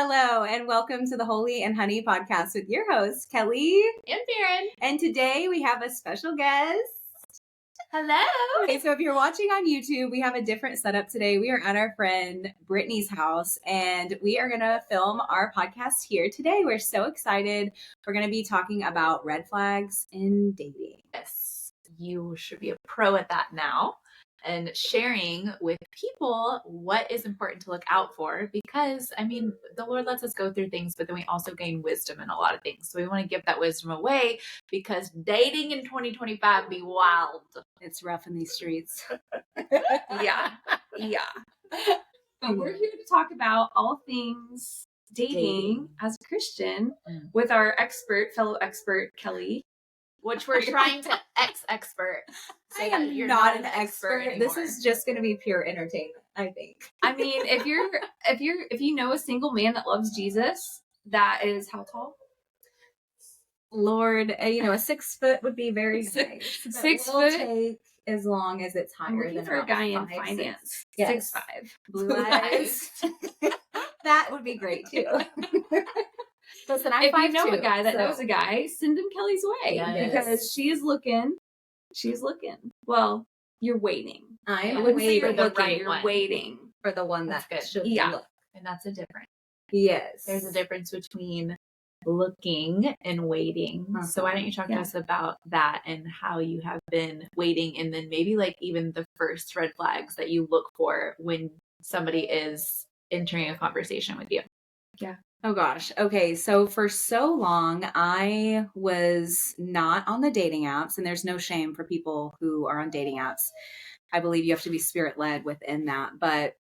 Hello, and welcome to the Holy and Honey podcast with your hosts, Kelly and Farron. And today we have a special guest. Hello. Okay, so if you're watching on YouTube, we have a different setup today. We are at our friend Brittany's house, and we are going to film our podcast here today. We're so excited. We're going to be talking about red flags in dating. Yes, you should be a pro at that now, and sharing with people what is important to look out for, because the Lord lets us go through things, but then we also gain wisdom in a lot of things. So we want to give that wisdom away, because dating in 2025 be wild. It's rough in these streets. Yeah. But we're here to talk about all things dating as a Christian with our fellow expert, Kelly. Which we're trying to expert. I am not an expert. This is just going to be pure entertainment, I think. I mean, if you know a single man that loves Jesus, that is how tall? Lord, a 6 foot would be very nice. 6 we'll foot, take as long as it's higher I'm than for a guy in 5, finance. 6. 6'5", blue eyes. That would be great too. Listen, I'm if 5'2", you know a guy that knows a guy, send him Kelly's way, because she's looking. Well, you're waiting. I'm waiting for the right You're one. waiting For the one that should look. And that's a difference. Yes. There's a difference between looking and waiting. So why don't you talk to us about that and how you have been waiting, and then maybe like even the first red flags that you look for when somebody is entering a conversation with you. Yeah. Oh gosh. Okay. So for so long, I was not on the dating apps, and there's no shame for people who are on dating apps. I believe you have to be spirit led within that. But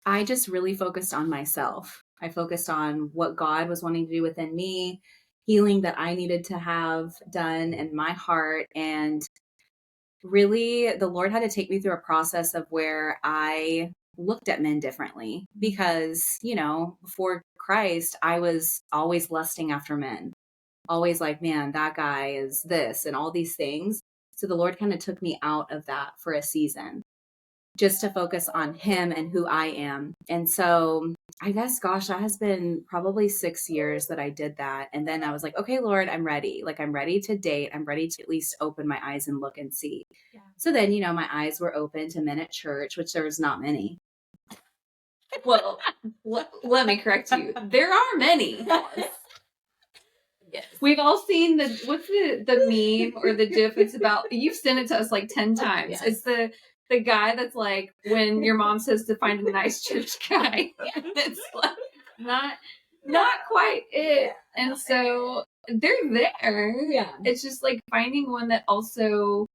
I just really focused on myself. I focused on what God was wanting to do within me, healing that I needed to have done in my heart. And really, the Lord had to take me through a process of where I looked at men differently, because, before Christ, I was always lusting after men, always like, man, that guy is this and all these things. So the Lord kind of took me out of that for a season, just to focus on him and who I am. And so I guess, gosh, that has been probably 6 years that I did that. And then I was like, okay, Lord, I'm ready. Like, I'm ready to date. I'm ready to at least open my eyes and look and see. Yeah. So then, my eyes were open to men at church, which there was not many. Well, let me correct you. There are many. Yes. We've all seen what's the meme or the GIF? It's about, you've sent it to us like 10 times. Yes. It's the guy that's like, when your mom says to find a nice church guy. It's like not quite it. And so they're there. Yeah. It's just like finding one that also,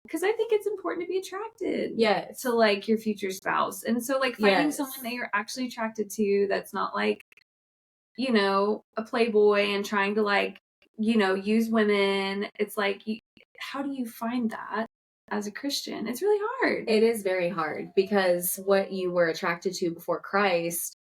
because I think it's important to be attracted to like your future spouse. And so like finding someone that you're actually attracted to, that's not like, a playboy and trying to like, use women. It's like, how do you find that as a Christian? It's really hard. It is very hard, because what you were attracted to before Christ,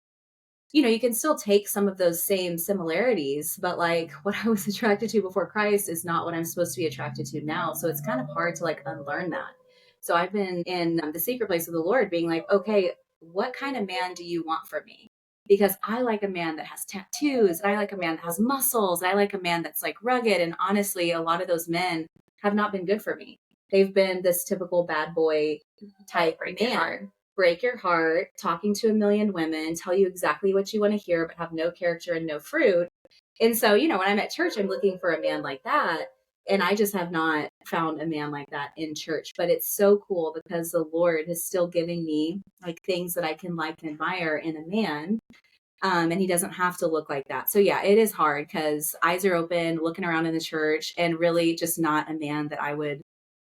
you can still take some of those same similarities, but like what I was attracted to before Christ is not what I'm supposed to be attracted to now. So it's kind of hard to like unlearn that. So I've been in the secret place of the Lord being like, okay, what kind of man do you want for me? Because I like a man that has tattoos, and I like a man that has muscles, and I like a man that's like rugged. And honestly, a lot of those men have not been good for me. They've been this typical bad boy type man. Break your heart, talking to a million women, tell you exactly what you want to hear, but have no character and no fruit. And so, when I'm at church, I'm looking for a man like that. And I just have not found a man like that in church. But it's so cool, because the Lord is still giving me like things that I can like and admire in a man. And he doesn't have to look like that. So yeah, it is hard, because eyes are open, looking around in the church, and really just not a man that I would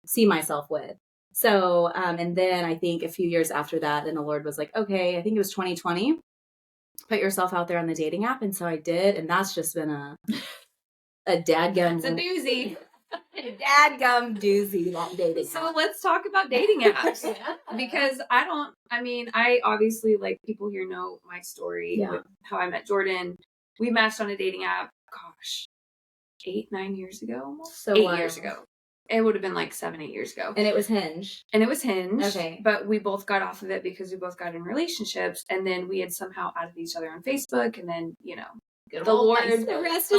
see myself with. So, and then I think a few years after that, then the Lord was like, okay, I think it was 2020, put yourself out there on the dating app. And so I did. And that's just been a dadgum. It's a doozy. Dadgum doozy, that dating app. So let's talk about dating apps. Because I obviously, like, people here know my story with how I met Jordan. We matched on a dating app, 8-9 years ago almost. 8 years ago. It would have been like 7-8 years ago. And it was Hinge. Okay. But we both got off of it because we both got in relationships, and then we had somehow added each other on Facebook, and then, you know, the rest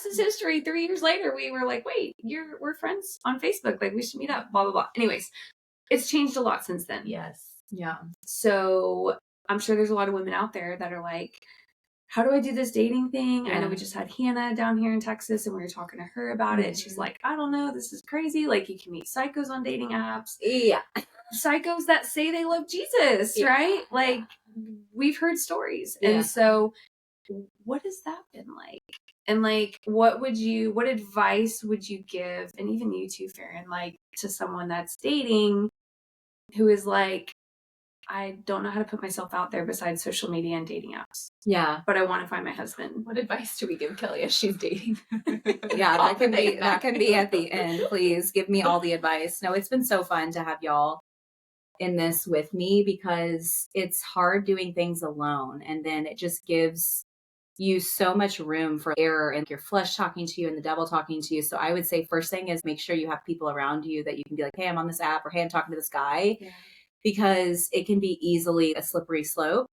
is history. 3 years later, we were like, wait, we're friends on Facebook. Like, we should meet up, blah, blah, blah. Anyways, it's changed a lot since then. Yes. Yeah. So I'm sure there's a lot of women out there that are like, how do I do this dating thing? Yeah. I know we just had Hannah down here in Texas, and we were talking to her about it. She's like, I don't know, this is crazy. Like, you can meet psychos on dating apps. Yeah. Psychos that say they love Jesus, right? Like, we've heard stories. Yeah. And so what has that been like? And like, what advice would you give, and even you too, Farron, like, to someone that's dating who is like, I don't know how to put myself out there besides social media and dating apps. Yeah. But I want to find my husband. What advice do we give Kelly as she's dating? Yeah, that can be at the end. Please give me all the advice. No, it's been so fun to have y'all in this with me, because it's hard doing things alone. And then it just gives you so much room for error and your flesh talking to you and the devil talking to you. So I would say first thing is make sure you have people around you that you can be like, hey, I'm on this app, or hey, I'm talking to this guy. Yeah. Because it can be easily a slippery slope.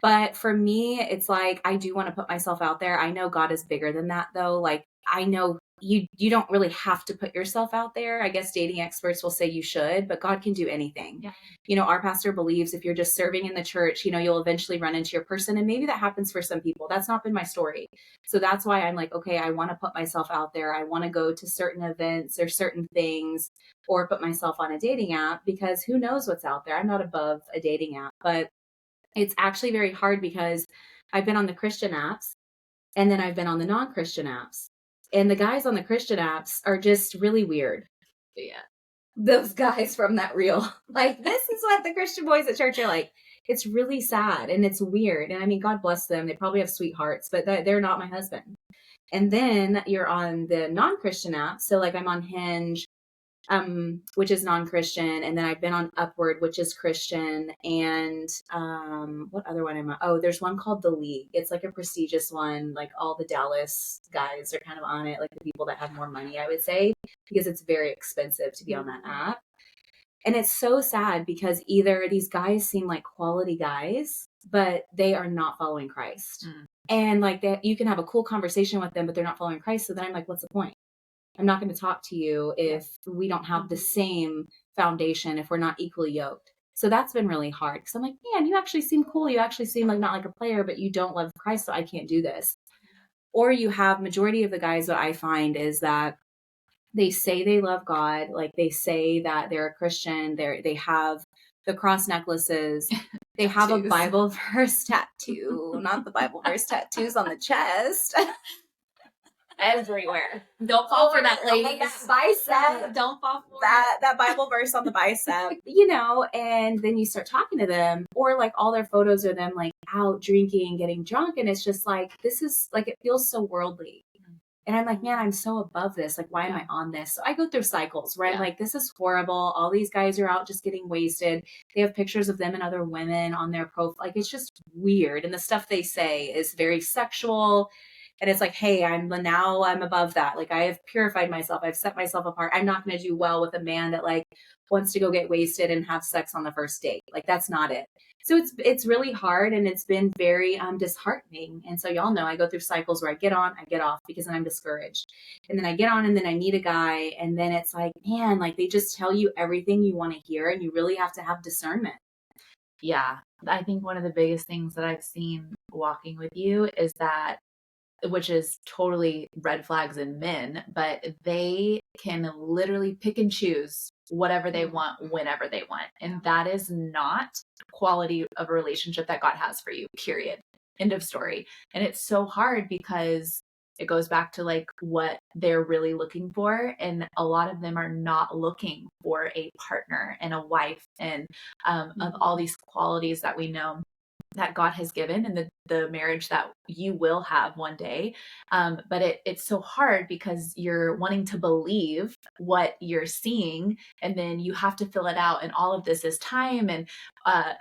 But for me, it's like, I do want to put myself out there. I know God is bigger than that, though. Like, I know you don't really have to put yourself out there. I guess dating experts will say you should, but God can do anything. Yeah. You know, our pastor believes if you're just serving in the church, you know, you'll eventually run into your person. And maybe that happens for some people. That's not been my story. So that's why I'm like, okay, I want to put myself out there. I want to go to certain events or certain things, or put myself on a dating app, because who knows what's out there. I'm not above a dating app, but it's actually very hard because I've been on the Christian apps, and then I've been on the non-Christian apps. And the guys on the Christian apps are just really weird. Yeah. Those guys from that reel. Like, this is what the Christian boys at church are like. It's really sad and it's weird. And I mean, God bless them. They probably have sweethearts, but they're not my husband. And then you're on the non-Christian apps. So like, I'm on Hinge, which is non-Christian. And then I've been on Upward, which is Christian. And what other one am I? Oh, there's one called The League. It's like a prestigious one. Like, all the Dallas guys are kind of on it, like the people that have more money, I would say, because it's very expensive to be on that app. And it's so sad because either these guys seem like quality guys, but they are not following Christ. And like that, you can have a cool conversation with them, but they're not following Christ. So then I'm like, what's the point? I'm not going to talk to you if we don't have the same foundation, if we're not equally yoked. So that's been really hard, because I'm like, man, you actually seem cool. You actually seem like not like a player, but you don't love Christ, so I can't do this. Or you have majority of the guys, what I find is that they say they love God. Like, they say that they're a Christian. They have the cross necklaces. They have a Bible verse tattoo, not the Bible verse tattoos on the chest. Everywhere. Don't fall for that, ladies. That bicep. Don't fall for that Bible verse on the bicep. You know, and then you start talking to them, or like all their photos are them like out drinking, getting drunk, and it's just like, this is like, it feels so worldly. And I'm like, man, I'm so above this. Like, why am I on this? So I go through cycles where I'm like, this is horrible. All these guys are out just getting wasted. They have pictures of them and other women on their profile. Like, it's just weird. And the stuff they say is very sexual. And it's like, hey, I'm above that. Like, I have purified myself. I've set myself apart. I'm not going to do well with a man that like wants to go get wasted and have sex on the first date. Like, that's not it. So it's really hard, and it's been very disheartening. And so y'all know I go through cycles where I get on, I get off, because then I'm discouraged. And then I get on, and then I meet a guy, and then it's like, man, like, they just tell you everything you want to hear, and you really have to have discernment. Yeah. I think one of the biggest things that I've seen walking with you is that, which is totally red flags in men, but they can literally pick and choose whatever they want, whenever they want. And that is not quality of a relationship that God has for you, period. End of story. And it's so hard because it goes back to like what they're really looking for. And a lot of them are not looking for a partner and a wife and of all these qualities that we know. that God has given and the marriage that you will have one day. But it's so hard because you're wanting to believe what you're seeing, and then you have to fill it out. And all of this is time and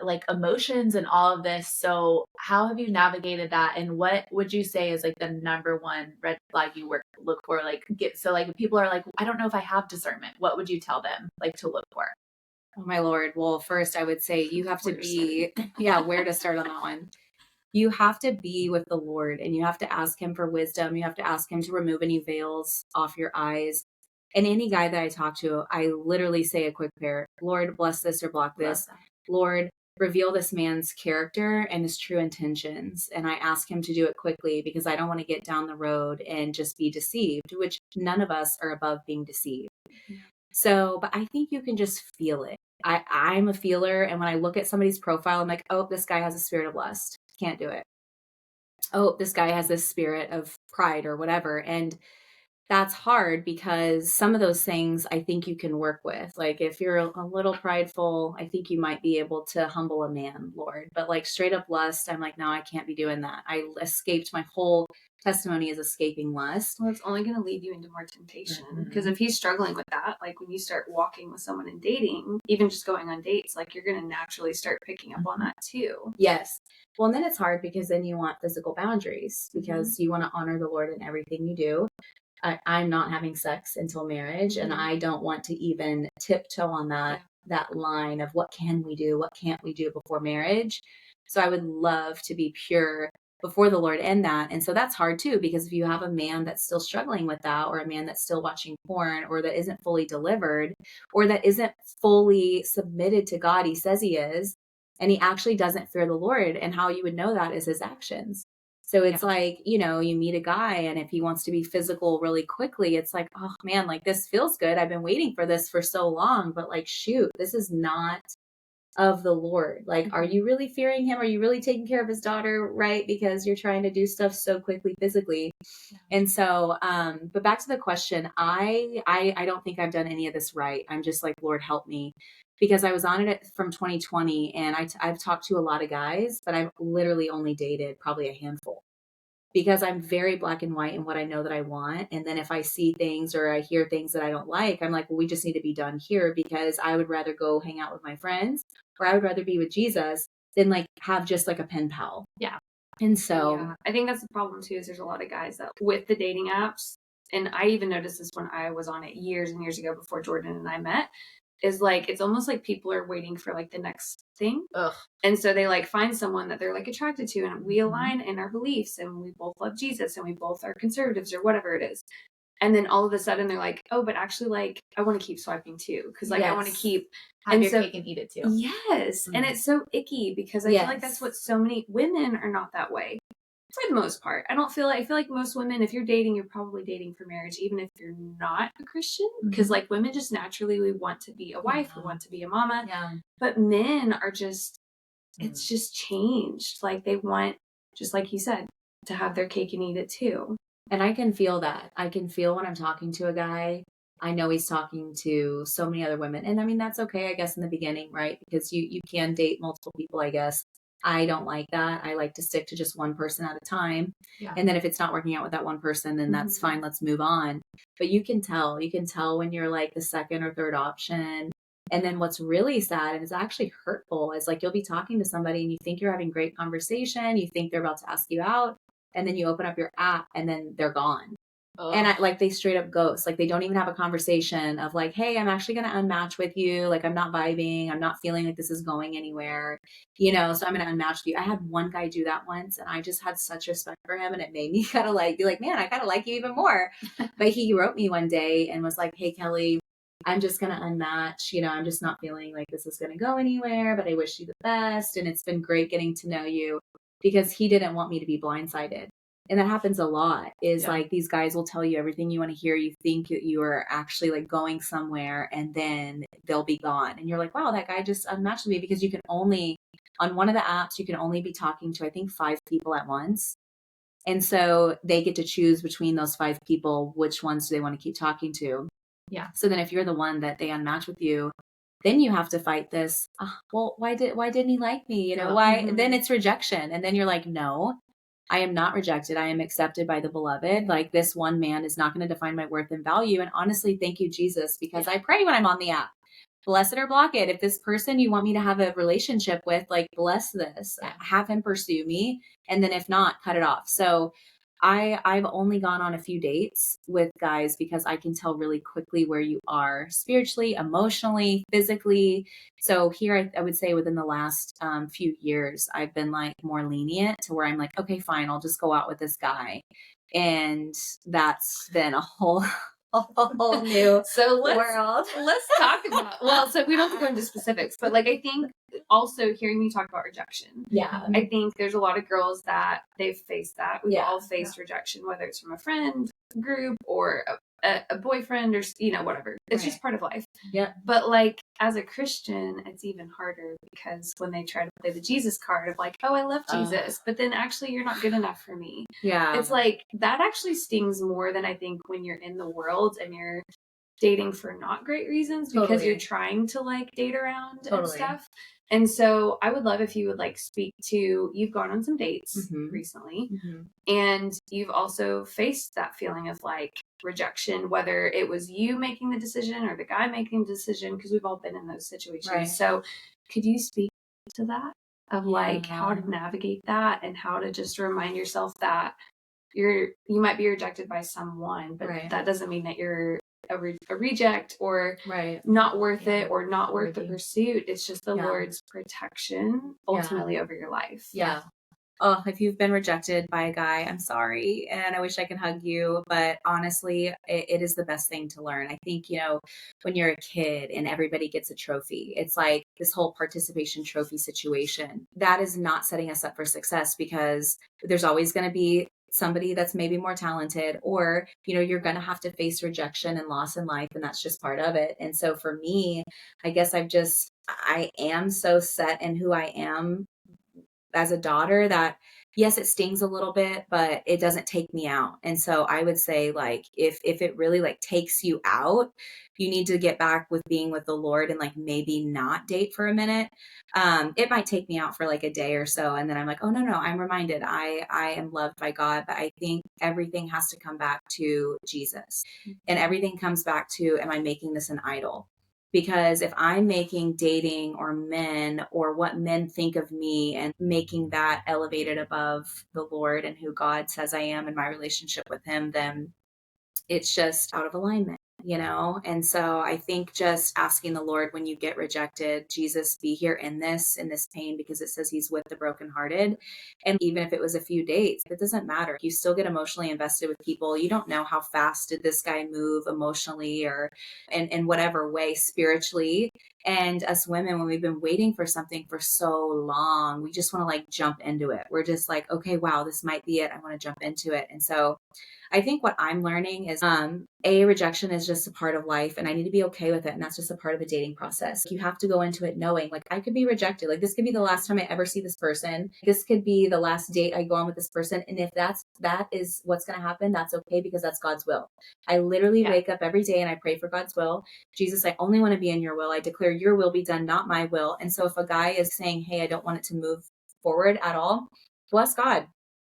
like emotions and all of this. So how have you navigated that? And what would you say is like the number one red flag you look for? Like if people are like, I don't know if I have discernment, what would you tell them like to look for? Oh my Lord. Well, first I would say you have to be, yeah, where to start on that one. You have to be with the Lord and you have to ask him for wisdom. You have to ask him to remove any veils off your eyes. And any guy that I talk to, I literally say a quick prayer: Lord, bless this or block this. Lord, reveal this man's character and his true intentions. And I ask him to do it quickly because I don't want to get down the road and just be deceived, which none of us are above being deceived. So, but I think you can just feel it. I'm a feeler. And when I look at somebody's profile, I'm like, oh, this guy has a spirit of lust. Can't do it. Oh, this guy has this spirit of pride or whatever. And that's hard because some of those things I think you can work with. Like if you're a little prideful, I think you might be able to humble a man, Lord. But like straight up lust, I'm like, no, I can't be doing that. I escaped, my whole testimony is escaping lust. Well, it's only going to lead you into more temptation. Because if he's struggling with that, like when you start walking with someone and dating, even just going on dates, like you're going to naturally start picking up on that too. Yes. Well, and then it's hard because then you want physical boundaries because you want to honor the Lord in everything you do. I'm not having sex until marriage, and I don't want to even tiptoe on that line of what can we do, what can't we do before marriage. So I would love to be pure before the Lord in that. And so that's hard too, because if you have a man that's still struggling with that, or a man that's still watching porn, or that isn't fully delivered, or that isn't fully submitted to God, he says he is, and he actually doesn't fear the Lord. And how you would know that is his actions. So it's like, you meet a guy and if he wants to be physical really quickly, it's like, oh man, like this feels good. I've been waiting for this for so long, but like, shoot, this is not of the Lord. Like, are you really fearing him? Are you really taking care of his daughter? Right. Because you're trying to do stuff so quickly physically. And so, but back to the question, I don't think I've done any of this right. I'm just like, Lord, help me. Because I was on it from 2020 and I've talked to a lot of guys, but I've literally only dated probably a handful because I'm very black and white in what I know that I want. And then if I see things or I hear things that I don't like, I'm like, well, we just need to be done here because I would rather go hang out with my friends or I would rather be with Jesus than like have just like a pen pal. Yeah. And so I think that's the problem too, is there's a lot of guys that with the dating apps, and I even noticed this when I was on it years and years ago before Jordan and I met, is like it's almost like people are waiting for like the next thing. And so they like find someone that they're like attracted to and we align in our beliefs and we both love Jesus and we both are conservatives or whatever it is. And then all of a sudden they're like, oh, but actually like I want to keep swiping too because like I want to keep have your cake and eat it too. Yes. And it's so icky because I feel like that's what so many women are not that way. For the most part, I feel like most women, if you're dating, you're probably dating for marriage, even if you're not a Christian. Because like women just naturally, we want to be a wife, we want to be a mama. Yeah. But men are just, it's just changed. Like they want, just like you said, to have their cake and eat it too. And I can feel that. I can feel when I'm talking to a guy. I know he's talking to so many other women. And I mean, that's okay, I guess, in the beginning, right? Because you can date multiple people, I guess. I don't like that. I like to stick to just one person at a time. Yeah. And then if it's not working out with that one person, then that's fine. Let's move on. But you can tell when you're like the second or third option. And then what's really sad and is actually hurtful is like you'll be talking to somebody and you think you're having great conversation. You think they're about to ask you out. And then you open up your app and then they're gone. And they straight up ghost. Like they don't even have a conversation of like, hey, I'm actually going to unmatch with you. Like I'm not vibing. I'm not feeling like this is going anywhere, so I'm going to unmatch with you. I had one guy do that once and I just had such respect for him and it made me kind of like, be like, man, I kind of like you even more. But he wrote me one day and was like, hey, Kelly, I'm just going to unmatch. I'm just not feeling like this is going to go anywhere, but I wish you the best. And it's been great getting to know you because he didn't want me to be blindsided. And that happens a lot is like these guys will tell you everything you want to hear. You think that you are actually like going somewhere and then they'll be gone. And you're like, wow, that guy just unmatched me because you can only, on one of the apps, you can only be talking to, I think, 5 people at once. And so they get to choose between those 5 people, which ones do they want to keep talking to. Yeah. So then if you're the one that they unmatch with you, then you have to fight this. Well, why didn't he like me? You know, why? Then it's rejection. And then you're like, no, I am not rejected. I am accepted by the beloved. Like, this one man is not going to define my worth and value. And honestly, thank you, Jesus, because I pray when I'm on the app. Bless it or block it. If this person you want me to have a relationship with, like, bless this, have him pursue me. And then if not, cut it off. So I've only gone on a few dates with guys because I can tell really quickly where you are spiritually, emotionally, physically. So here, I would say within the last few years, I've been like more lenient to where I'm like, okay, fine, I'll just go out with this guy. And that's been a whole new world. Let's talk about, well, so we don't have to go into specifics, but like, I think also hearing you talk about rejection. Yeah. I think there's a lot of girls that they've faced that. We've all faced rejection, whether it's from a friend group or a boyfriend or, you know, whatever. It's just part of life. Yeah. But like, as a Christian, it's even harder because when they try to play the Jesus card of like, oh, I love Jesus, but then actually you're not good enough for me. Yeah. It's like, that actually stings more than I think when you're in the world and you're dating for not great reasons because you're trying to like date around and stuff. And so I would love if you would like speak to, you've gone on some dates recently and you've also faced that feeling of like rejection, whether it was you making the decision or the guy making the decision, because we've all been in those situations. Right. So could you speak to that of like how to navigate that and how to just remind yourself that you might be rejected by someone, but that doesn't mean that you're a reject or not worth it or not worth the pursuit. It's just the Lord's protection ultimately over your life. Yeah. Oh, if you've been rejected by a guy, I'm sorry. And I wish I could hug you. But honestly, it is the best thing to learn. I think, you know, when you're a kid and everybody gets a trophy, it's like this whole participation trophy situation. That is not setting us up for success because there's always going to be somebody that's maybe more talented, or, you know, you're going to have to face rejection and loss in life. And that's just part of it. And so for me, I guess I am so set in who I am as a daughter that yes, it stings a little bit, but it doesn't take me out. And so I would say, like, if it really like takes you out, you need to get back with being with the Lord and like maybe not date for a minute. It might take me out for like a day or so. And then I'm like, oh no, I'm reminded I am loved by God. But I think everything has to come back to Jesus, and everything comes back to, am I making this an idol? Because if I'm making dating or men or what men think of me and making that elevated above the Lord and who God says I am in my relationship with him, then it's just out of alignment, you know? And so I think just asking the Lord when you get rejected, Jesus, be here in this pain, because it says he's with the brokenhearted. And even if it was a few dates, it doesn't matter. You still get emotionally invested with people. You don't know how fast did this guy move emotionally or in whatever way spiritually. And us women, when we've been waiting for something for so long, we just want to like jump into it. We're just like, okay, wow, this might be it. I want to jump into it. And so I think what I'm learning is rejection is just a part of life, and I need to be okay with it. And that's just a part of the dating process. You have to go into it knowing, like, I could be rejected. Like, this could be the last time I ever see this person. This could be the last date I go on with this person. And if that is what's going to happen, that's okay, because that's God's will. I literally wake up every day and I pray for God's will. Jesus, I only want to be in your will. I declare your will be done, not my will. And so if a guy is saying, hey, I don't want it to move forward at all, bless God.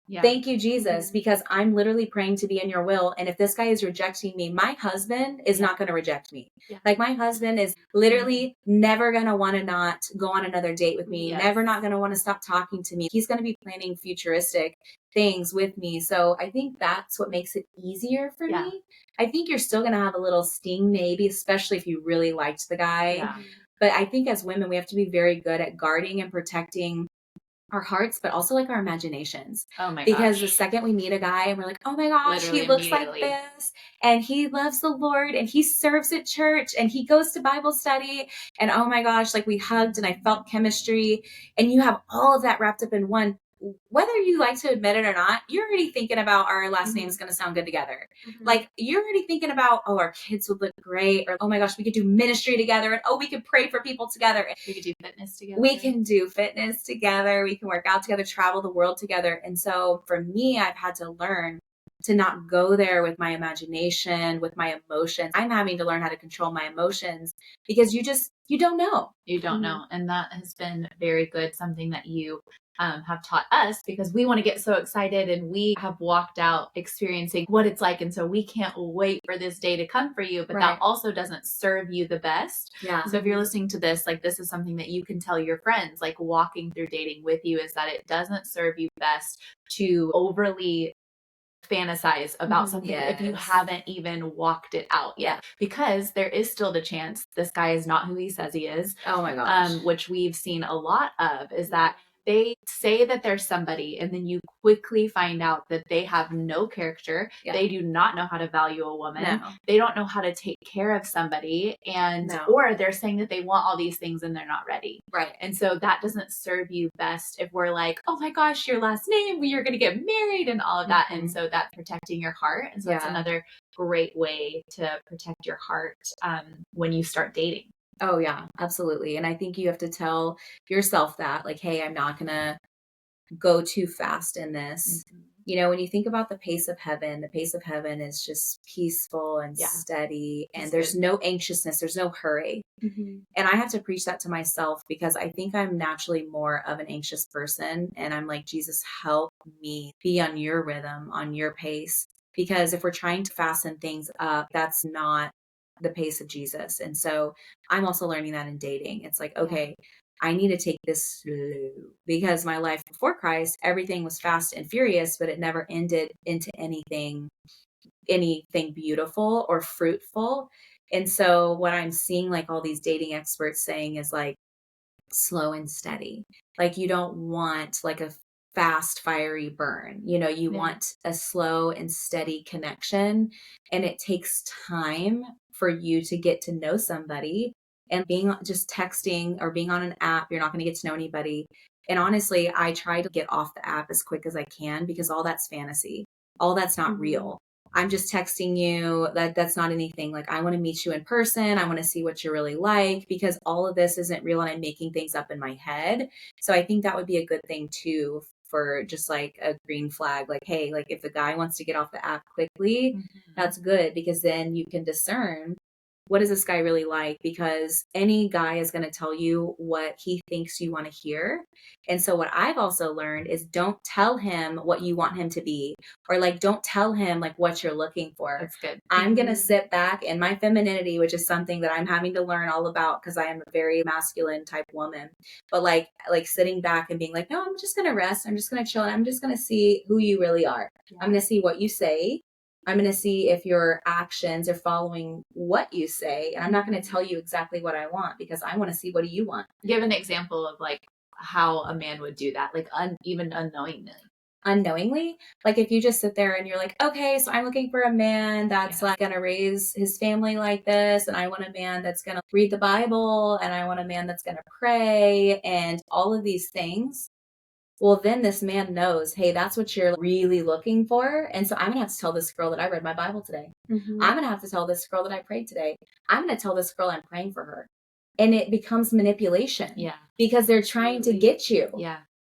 Yeah. Thank you, Jesus, because I'm literally praying to be in your will. And if this guy is rejecting me, my husband is not going to reject me. Yeah. Like, my husband is literally never going to want to not go on another date with me, never not going to want to stop talking to me. He's going to be planning futuristic things with me. So I think that's what makes it easier for me. I think you're still going to have a little sting, maybe, especially if you really liked the guy. Yeah. But I think as women, we have to be very good at guarding and protecting our hearts, but also like our imaginations. Oh my gosh. Because the second we meet a guy and we're like, oh my gosh, literally, he looks like this, and he loves the Lord, and he serves at church, and he goes to Bible study, and oh my gosh, like, we hugged and I felt chemistry, and you have all of that wrapped up in one. Whether you like to admit it or not, you're already thinking about our last name is going to sound good together. Like, you're already thinking about, oh, our kids would look great, or oh my gosh, we could do ministry together, and oh, we could pray for people together. We could do fitness together. We can do fitness together. We can work out together, travel the world together. And so for me, I've had to learn to not go there with my imagination, with my emotions. I'm having to learn how to control my emotions, because You don't know. You don't know. And that has been very good, something that you have taught us, because we want to get so excited and we have walked out experiencing what it's like. And so we can't wait for this day to come for you, but that also doesn't serve you the best. Yeah. So if you're listening to this, like, this is something that you can tell your friends, like walking through dating with you, is that it doesn't serve you best to overly fantasize about something if you haven't even walked it out yet, because there is still the chance this guy is not who he says he is. Oh my gosh. Which we've seen a lot of, is that they say that they're somebody, and then you quickly find out that they have no character. They do not know how to value a woman. No. They don't know how to take care of somebody, and or they're saying that they want all these things and they're not ready. Right. And so that doesn't serve you best if we're like, oh my gosh, your last name, you're going to get married and all of that. And so that's protecting your heart. And so that's another great way to protect your heart when you start dating. Oh yeah, absolutely. And I think you have to tell yourself that, like, hey, I'm not going to go too fast in this. You know, when you think about the pace of heaven is just peaceful and steady, and there's no anxiousness, there's no hurry. And I have to preach that to myself, because I think I'm naturally more of an anxious person. And I'm like, Jesus, help me be on your rhythm, on your pace. Because if we're trying to fasten things up, that's not the pace of Jesus. And so I'm also learning that in dating. It's like, okay, I need to take this slow, because my life before Christ, everything was fast and furious, but it never ended into anything beautiful or fruitful. And so what I'm seeing, like all these dating experts saying, is like slow and steady. Like, you don't want like a fast, fiery burn. You know, you want a slow and steady connection. And it takes time for you to get to know somebody. And being just texting or being on an app, you're not going to get to know anybody. And honestly, I try to get off the app as quick as I can, because all that's fantasy. All that's not real. I'm just texting you. That's not anything. Like, I want to meet you in person. I want to see what you're really like, because all of this isn't real and I'm making things up in my head. So I think that would be a good thing too, for just like a green flag. Like, hey, like if the guy wants to get off the app quickly, that's good, because then you can discern, what is this guy really like? Because any guy is going to tell you what he thinks you want to hear. And so what I've also learned is, don't tell him what you want him to be, or like, don't tell him like what you're looking for. That's good. I'm going to sit back in my femininity, which is something that I'm having to learn all about, because I am a very masculine type woman. But like sitting back and being like, no, I'm just going to rest. I'm just going to chill. And I'm just going to see who you really are. I'm going to see what you say. I'm going to see if your actions are following what you say. And I'm not going to tell you exactly what I want, because I want to see, what do you want? Give an example of like how a man would do that, like even unknowingly. Like, if you just sit there and you're like, okay, so I'm looking for a man that's like going to raise his family like this. And I want a man that's going to read the Bible. And I want a man that's going to pray and all of these things. Well, then this man knows, hey, that's what you're really looking for. And so I'm going to have to tell this girl that I read my Bible today. I'm going to have to tell this girl that I prayed today. I'm going to tell this girl I'm praying for her. And it becomes manipulation. Yeah. Because they're trying to get you. Yeah.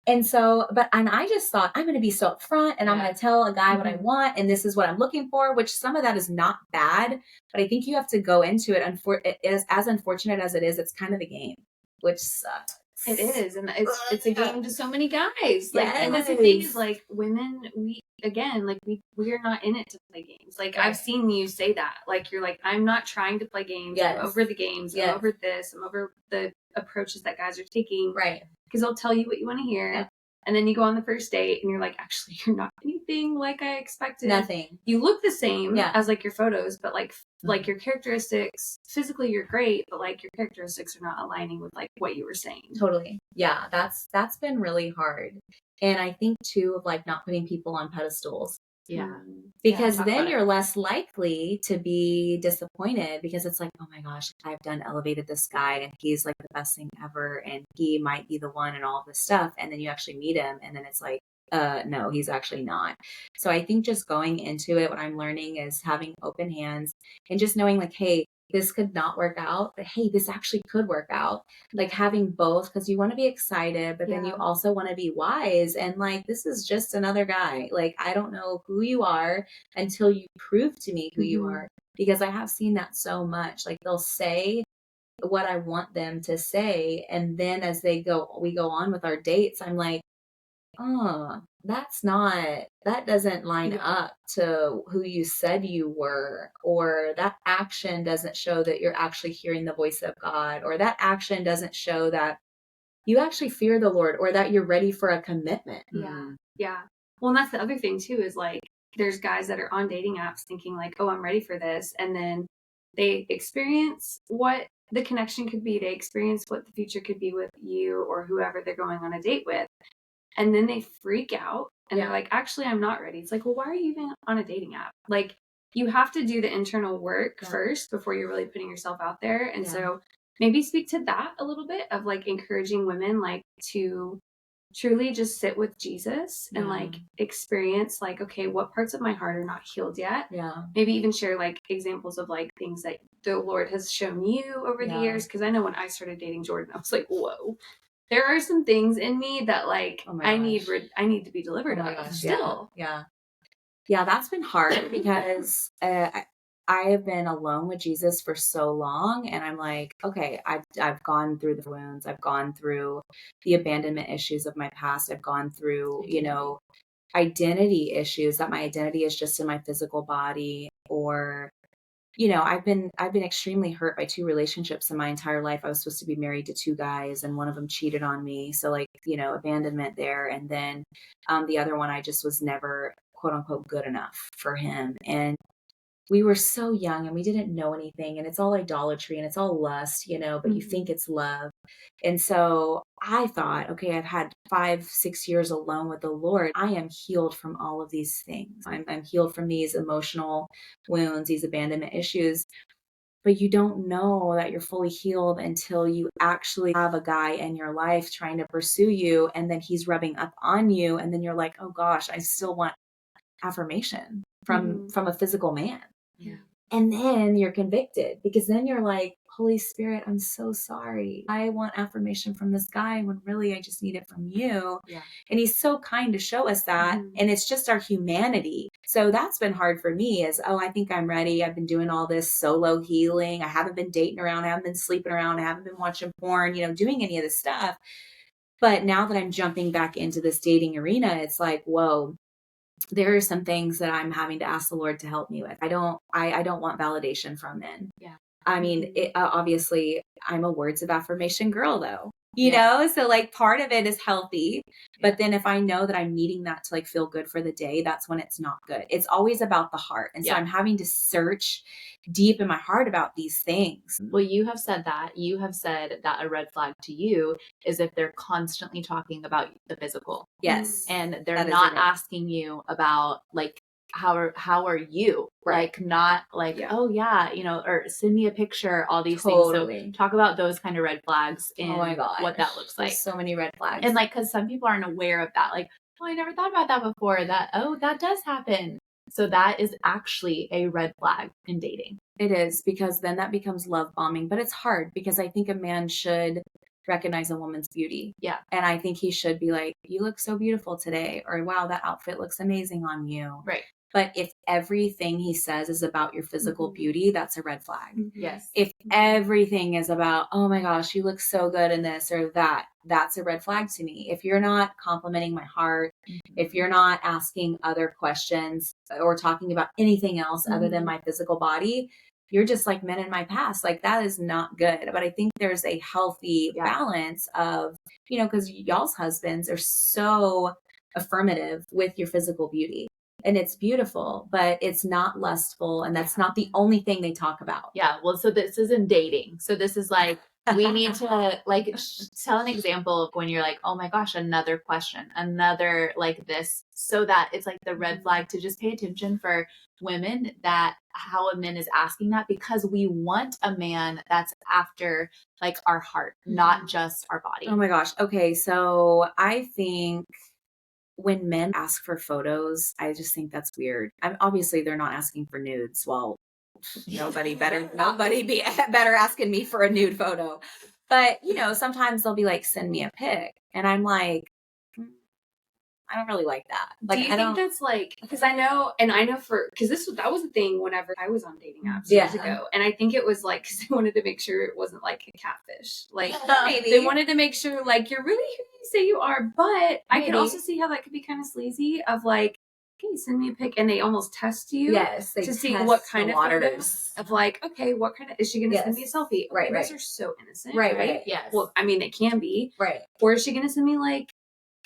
And so, and I just thought, I'm going to be so upfront, and I'm going to tell a guy what I want, and this is what I'm looking for, which some of that is not bad. But I think you have to go into it. As unfortunate as it is, it's kind of the game, which sucks. It is, and it's a game to so many guys. Like, and that's the thing, is like, women, we are not in it to play games. Like, I've seen you say that. Like, you're like, I'm not trying to play games. I'm over the games. I'm over this. I'm over the approaches that guys are taking. Right. Because they'll tell you what you want to hear. Yeah. And then you go on the first date and you're like, actually, you're not anything like I expected. Nothing. You look the same as like your photos, but like your characteristics, physically you're great, but like your characteristics are not aligning with like what you were saying. Totally. Yeah. That's been really hard. And I think too, of like not putting people on pedestals. Yeah. Because then you're less likely to be disappointed, because it's like, oh my gosh, I've done elevated this guy and he's like the best thing ever and he might be the one and all this stuff. And then you actually meet him and then it's like, no, he's actually not. So I think just going into it, what I'm learning is having open hands and just knowing like, hey, this could not work out, but hey, this actually could work out. Like having both, because you want to be excited, but then you also want to be wise. And like, this is just another guy. Like, I don't know who you are until you prove to me who you are, because I have seen that so much. Like, they'll say what I want them to say. And then as we go on with our dates, I'm like, oh, that doesn't line up to who you said you were, or that action doesn't show that you're actually hearing the voice of God, or that action doesn't show that you actually fear the Lord, or that you're ready for a commitment. Yeah. Yeah. Well, and that's the other thing too, is like, there's guys that are on dating apps thinking like, oh, I'm ready for this. And then they experience what the connection could be. They experience what the future could be with you or whoever they're going on a date with. And then they freak out and they're like, actually, I'm not ready. It's like, well, why are you even on a dating app? Like, you have to do the internal work first before you're really putting yourself out there. And so maybe speak to that a little bit of like encouraging women like to truly just sit with Jesus and like experience like, okay, what parts of my heart are not healed yet? Yeah. Maybe even share like examples of like things that the Lord has shown you over the years. Cause I know when I started dating Jordan, I was like, whoa, there are some things in me that like I need to be delivered of still. Yeah, that's been hard because I have been alone with Jesus for so long, and I'm like, okay, I've gone through the wounds, I've gone through the abandonment issues of my past, I've gone through, identity issues, that my identity is just in my physical body, or I've been extremely hurt by two relationships in my entire life. I was supposed to be married to two guys, and one of them cheated on me. So like, abandonment there. And then the other one, I just was never quote unquote good enough for him. And we were so young and we didn't know anything, and it's all idolatry and it's all lust, but you think it's love. And so I thought, okay, I've had 5-6 years alone with the Lord. I am healed from all of these things. I'm healed from these emotional wounds, these abandonment issues. But you don't know that you're fully healed until you actually have a guy in your life trying to pursue you, and then he's rubbing up on you, and then you're like, oh gosh, I still want affirmation from a physical man. Yeah. And then you're convicted, because then you're like, Holy Spirit, I'm so sorry. I want affirmation from this guy when really I just need it from you. Yeah. And he's so kind to show us that. And it's just our humanity. So that's been hard for me, is, oh, I think I'm ready. I've been doing all this solo healing. I haven't been dating around. I haven't been sleeping around. I haven't been watching porn, doing any of this stuff. But now that I'm jumping back into this dating arena, it's like, whoa, there are some things that I'm having to ask the Lord to help me with. I don't want validation from men. Yeah. I mean, obviously I'm a words of affirmation girl though, so like part of it is healthy, but then if I know that I'm needing that to like feel good for the day, that's when it's not good. It's always about the heart. And so I'm having to search deep in my heart about these things. Well, you have said that a red flag to you is if they're constantly talking about the physical. Yes. And they're not asking you about like, how are you? Right. Like, not like, oh yeah, or send me a picture, all these things. So talk about those kind of red flags and what that looks like. There's so many red flags. And like, cause some people aren't aware of that. Like, I never thought about that before, that does happen. So that is actually a red flag in dating. It is, because then that becomes love bombing, but it's hard because I think a man should recognize a woman's beauty. Yeah. And I think he should be like, you look so beautiful today, or wow, that outfit looks amazing on you. Right. But if everything he says is about your physical beauty, that's a red flag. Yes. If everything is about, oh my gosh, you look so good in this or that, that's a red flag to me. If you're not complimenting my heart, if you're not asking other questions or talking about anything else other than my physical body, you're just like men in my past. Like, that is not good. But I think there's a healthy balance of, because y'all's husbands are so affirmative with your physical beauty. And it's beautiful, but it's not lustful. And that's not the only thing they talk about. Yeah. Well, so this isn't dating. So this is like, we need to like tell an example of when you're like, oh my gosh, another question, another like this, so that it's like the red flag to just pay attention for women, that how a man is asking that, because we want a man that's after like our heart, not just our body. Oh my gosh. Okay. So I think when men ask for photos, I just think that's weird. Obviously they're not asking for nudes. Well, nobody better be better asking me for a nude photo. But, sometimes they'll be like, send me a pic. And I'm like, I don't really like that. Like, do you think that's like, because I know because that was a thing whenever I was on dating apps years ago. And I think it was like, because they wanted to make sure it wasn't like a catfish. Like, maybe. They wanted to make sure like, you're really who you say you are. But I could also see how that could be kind of sleazy of like, okay, send me a pic, and they almost test you to see what kind of photos of like, okay, what kind of, is she going to send me a selfie? Right, those are so innocent, right? Yes. Well, I mean, they can be. Right. Or is she going to send me like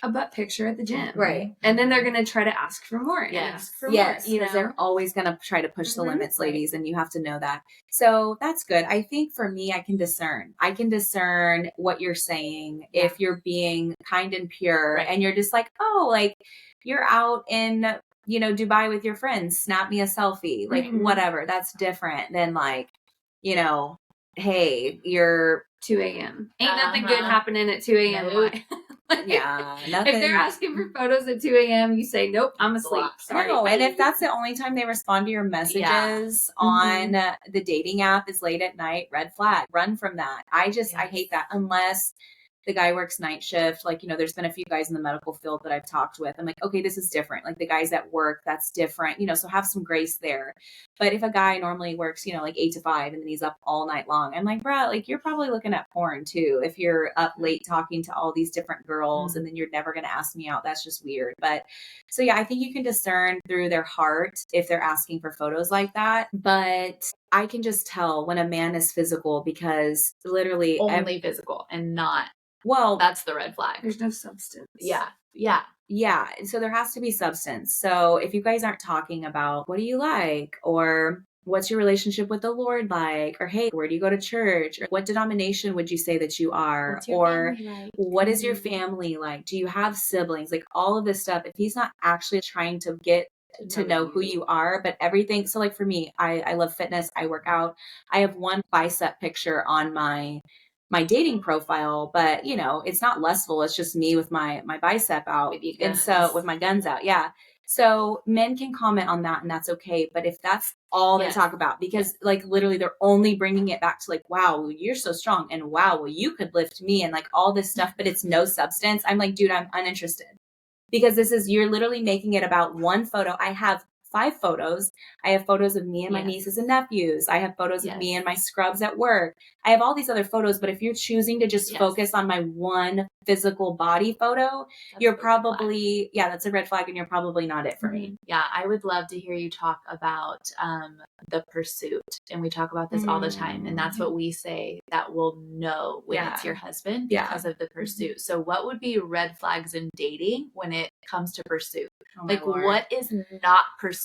a butt picture at the gym? Right. And then they're going to try to ask for more. And ask for more. Because they're always going to try to push the limits, ladies, and you have to know that. So that's good. I think for me, I can discern what you're saying. If you're being kind and pure and you're just like, oh, like you're out in, Dubai with your friends, snap me a selfie, like whatever. That's different than like, hey, you're 2 a.m. Ain't nothing good happening at 2 a.m. Nope. Nothing. If they're asking for photos at 2 a.m., you say, nope, I'm asleep. Sorry. No, and if that's the only time they respond to your messages on the dating app is late at night, red flag, run from that. I hate that unless the guy works night shift. Like, there's been a few guys in the medical field that I've talked with. I'm like, okay, this is different. Like the guys at work, that's different, so have some grace there. But if a guy normally works, like 8 to 5 and then he's up all night long, I'm like, bro, like you're probably looking at porn too. If you're up late talking to all these different girls and then you're never going to ask me out, that's just weird. But so I think you can discern through their heart if they're asking for photos like that. But I can just tell when a man is physical because literally only physical and not. Well, that's the red flag. There's no substance. Yeah. So there has to be substance. So if you guys aren't talking about what do you like, or what's your relationship with the Lord like, or hey, where do you go to church, or what denomination would you say that you are, or what is your family like? Do you have siblings? Like all of this stuff. If he's not actually trying to get to know who you are, but everything. So like for me, I love fitness. I work out. I have one bicep picture on my dating profile, but it's not lustful. It's just me with my bicep out. And so with my guns out. Yeah. So men can comment on that and that's okay. But if that's all they talk about, because like literally they're only bringing it back to like, wow, well, you're so strong. And wow, well, you could lift me and like all this stuff, but it's no substance. I'm like, dude, I'm uninterested because you're literally making it about one photo. I have 5 photos. I have photos of me and my nieces and nephews. I have photos of me and my scrubs at work. I have all these other photos, but if you're choosing to just focus on my one physical body photo, you're probably, that's a red flag and you're probably not it for me. Yeah. I would love to hear you talk about the pursuit. And we talk about this all the time. And that's what we say that we'll know when it's your husband because of the pursuit. So what would be red flags in dating when it comes to pursuit? Like what is not pursuit?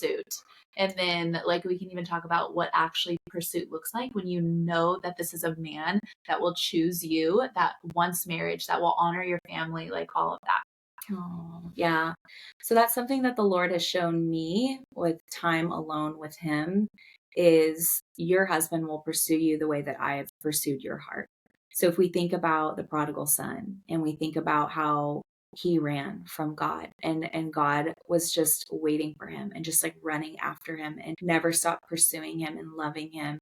And then like we can even talk about what actually pursuit looks like when you know that this is a man that will choose you, that wants marriage, that will honor your family, like all of that. Oh, yeah. So that's something that the Lord has shown me with time alone with him is your husband will pursue you the way that I have pursued your heart. So if we think about the prodigal son and we think about how he ran from God and God was just waiting for him and just like running after him and never stopped pursuing him and loving him.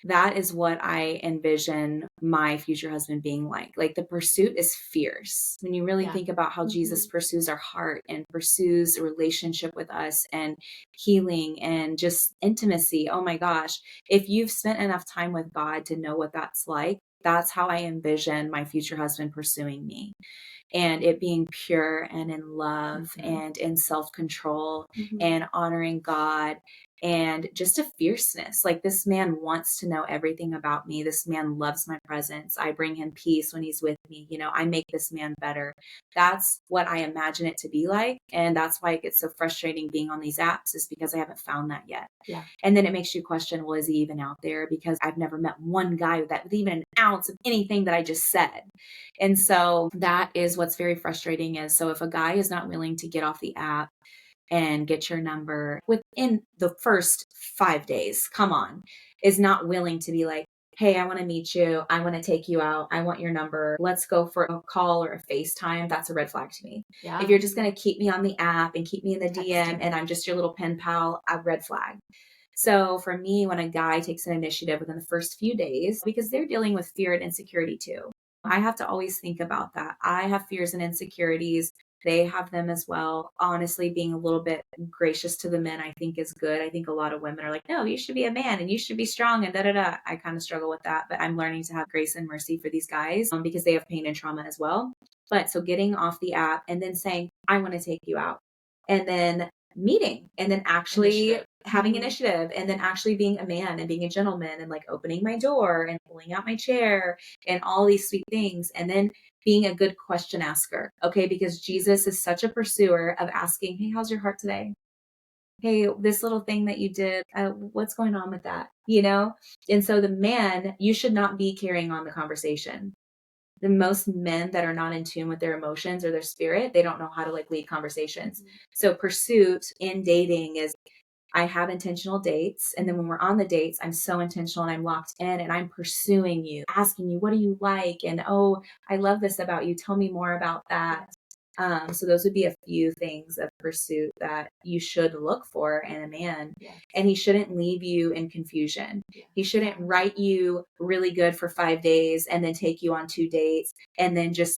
That is what I envision my future husband being like. Like the pursuit is fierce. When you really think about how Jesus pursues our heart and pursues a relationship with us and healing and just intimacy. Oh my gosh. If you've spent enough time with God to know what that's like, that's how I envision my future husband pursuing me. And it being pure and in love and in self-control and honoring God and just a fierceness. Like this man wants to know everything about me. This man loves my presence. I bring him peace when he's with me. I make this man better. That's what I imagine it to be like. And that's why it gets so frustrating being on these apps is because I haven't found that yet. Yeah. And then it makes you question, well, is he even out there? Because I've never met one guy with even an ounce of anything that I just said. And so that is what's very frustrating is, so if a guy is not willing to get off the app and get your number within the first 5 days, come on, is not willing to be like, hey, I want to meet you. I want to take you out. I want your number. Let's go for a call or a FaceTime. That's a red flag to me. Yeah. If you're just going to keep me on the app and keep me in the DM and I'm just your little pen pal, a red flag. So for me, when a guy takes an initiative within the first few days, because they're dealing with fear and insecurity too, I have to always think about that. I have fears and insecurities They have them as well. Honestly, being a little bit gracious to the men, I think is good. I think a lot of women are like, no, you should be a man and you should be strong and da da da. I kind of struggle with that, but I'm learning to have grace and mercy for these guys because they have pain and trauma as well. But so getting off the app and then saying, I want to take you out. And then meeting and then actually having initiative and then actually being a man and being a gentleman and like opening my door and pulling out my chair and all these sweet things. And then being a good question asker. Okay. Because Jesus is such a pursuer of asking, hey, how's your heart today? Hey, this little thing that you did, what's going on with that? You know? And so the man, you should not be carrying on the conversation. The most men that are not in tune with their emotions or their spirit, they don't know how to like lead conversations. So pursuit in dating is I have intentional dates. And then when we're on the dates, I'm so intentional and I'm locked in and I'm pursuing you, asking you, what do you like? And, oh, I love this about you. Tell me more about that. So those would be a few things of pursuit that you should look for in a man. Yes. And he shouldn't leave you in confusion. Yes. He shouldn't write you really good for 5 days and then take you on 2 dates and then just